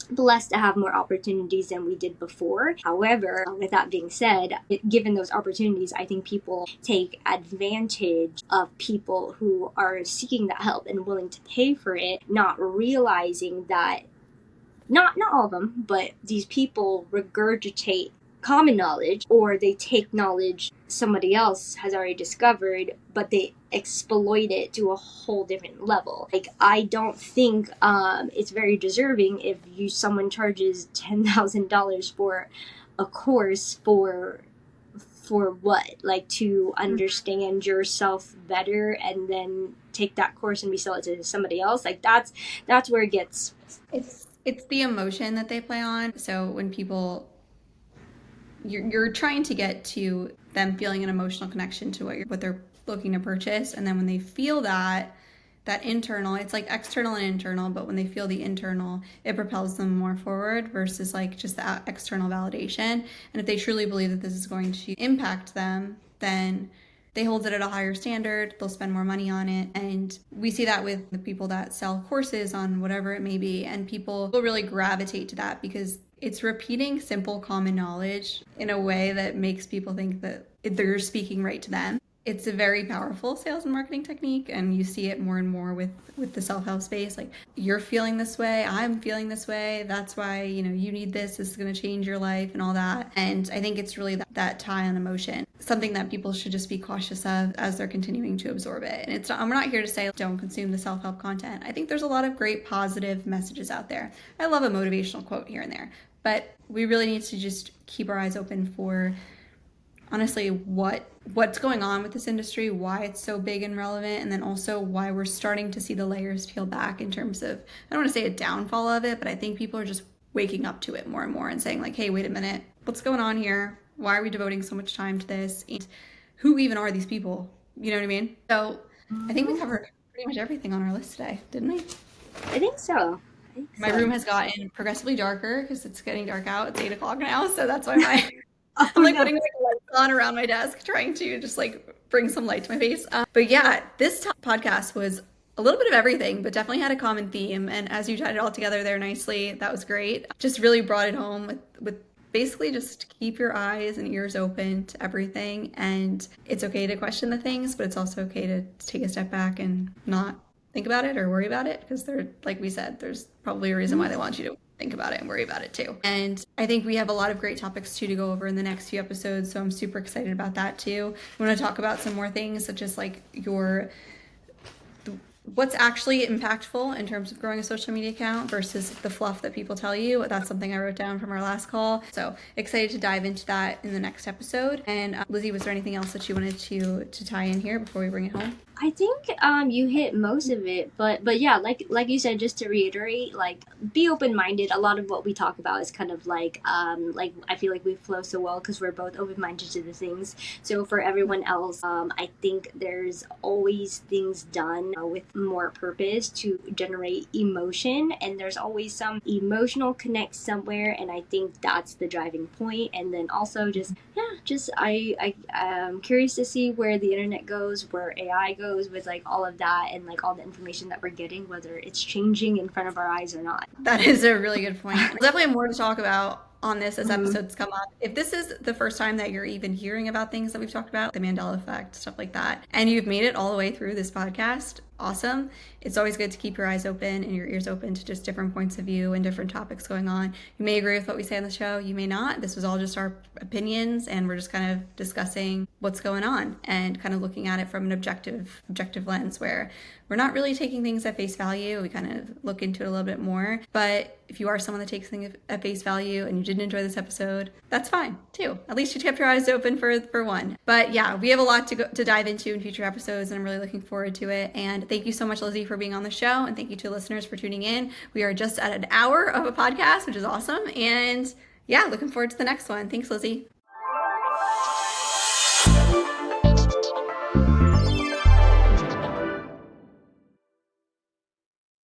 blessed to have more opportunities than we did before. However, with that being said, given those opportunities, I think people take advantage of people who are seeking that help and willing to pay for it, not realizing that not all of them, but these people regurgitate common knowledge, or they take knowledge somebody else has already discovered, but they exploit it to a whole different level. Like, I don't think it's very deserving if someone charges $10,000 for a course for what? Like, to understand yourself better and then take that course and resell it to somebody else. Like, that's where it gets. It's the emotion that they play on. So when people, you're trying to get to them feeling an emotional connection to what they're looking to purchase, and then when they feel that internal, it's like external and internal, but when they feel the internal, it propels them more forward versus like just the external validation. And if they truly believe that this is going to impact them, then they hold it at a higher standard, they'll spend more money on it. And we see that with the people that sell courses on whatever it may be, and people will really gravitate to that because it's repeating simple common knowledge in a way that makes people think that they're speaking right to them. It's a very powerful sales and marketing technique, and you see it more and more with the self-help space. Like, you're feeling this way, I'm feeling this way, that's why, you need this is going to change your life and all that. And I think it's really that tie on emotion, something that people should just be cautious of as they're continuing to absorb it. And I'm not here to say don't consume the self-help content. I think there's a lot of great positive messages out there. I love a motivational quote here and there, but we really need to just keep our eyes open for honestly what's going on with this industry, why it's so big and relevant, and then also why we're starting to see the layers peel back in terms of, I don't want to say a downfall of it, but I think people are just waking up to it more and more and saying like, hey, wait a minute, what's going on here? Why are we devoting so much time to this? And who even are these people? You know what I mean? So I think we covered pretty much everything on our list today, didn't we? I think so. My room has gotten progressively darker because it's getting dark out. It's 8 o'clock now, so that's why I'm like putting like lights on around my desk, trying to just like bring some light to my face. But yeah, this podcast was a little bit of everything, but definitely had a common theme. And as you tied it all together there nicely, that was great. Just really brought it home with basically just keep your eyes and ears open to everything. And it's okay to question the things, but it's also okay to take a step back and not think about it or worry about it, because like we said, there's probably a reason why they want you to think about it and worry about it too. And I think we have a lot of great topics too to go over in the next few episodes, so I'm super excited about that too. We want to talk about some more things, such as like what's actually impactful in terms of growing a social media account versus the fluff that people tell you. That's something I wrote down from our last call. So excited to dive into that in the next episode. And Lizzie, was there anything else that you wanted to tie in here before we bring it home? I think you hit most of it, but yeah, like you said, just to reiterate, like, be open-minded. A lot of what we talk about is kind of like I feel like we flow so well because we're both open-minded to the things. So for everyone else, I think there's always things done with more purpose to generate emotion, and there's always some emotional connect somewhere, and I think that's the driving point. And then also I'm curious to see where the internet goes, where AI goes with like all of that, and like all the information that we're getting, whether it's changing in front of our eyes or not. That is a really good point. Definitely more to talk about on this as episodes come up. If this is the first time that you're even hearing about things that we've talked about, the Mandela Effect, stuff like that, and you've made it all the way through this podcast, awesome. It's always good to keep your eyes open and your ears open to just different points of view and different topics going on. You may agree with what we say on the show, you may not. This was all just our opinions, and we're just kind of discussing what's going on and kind of looking at it from an objective lens, where we're not really taking things at face value. We kind of look into it a little bit more. But if you are someone that takes things at face value and you didn't enjoy this episode, that's fine too. At least you kept your eyes open for one. But yeah, we have a lot to dive into in future episodes, and I'm really looking forward to it. And thank you so much, Lizzie, for being on the show, and thank you to listeners for tuning in. We are just at an hour of a podcast, which is awesome. And yeah, looking forward to the next one. Thanks, Lizzie.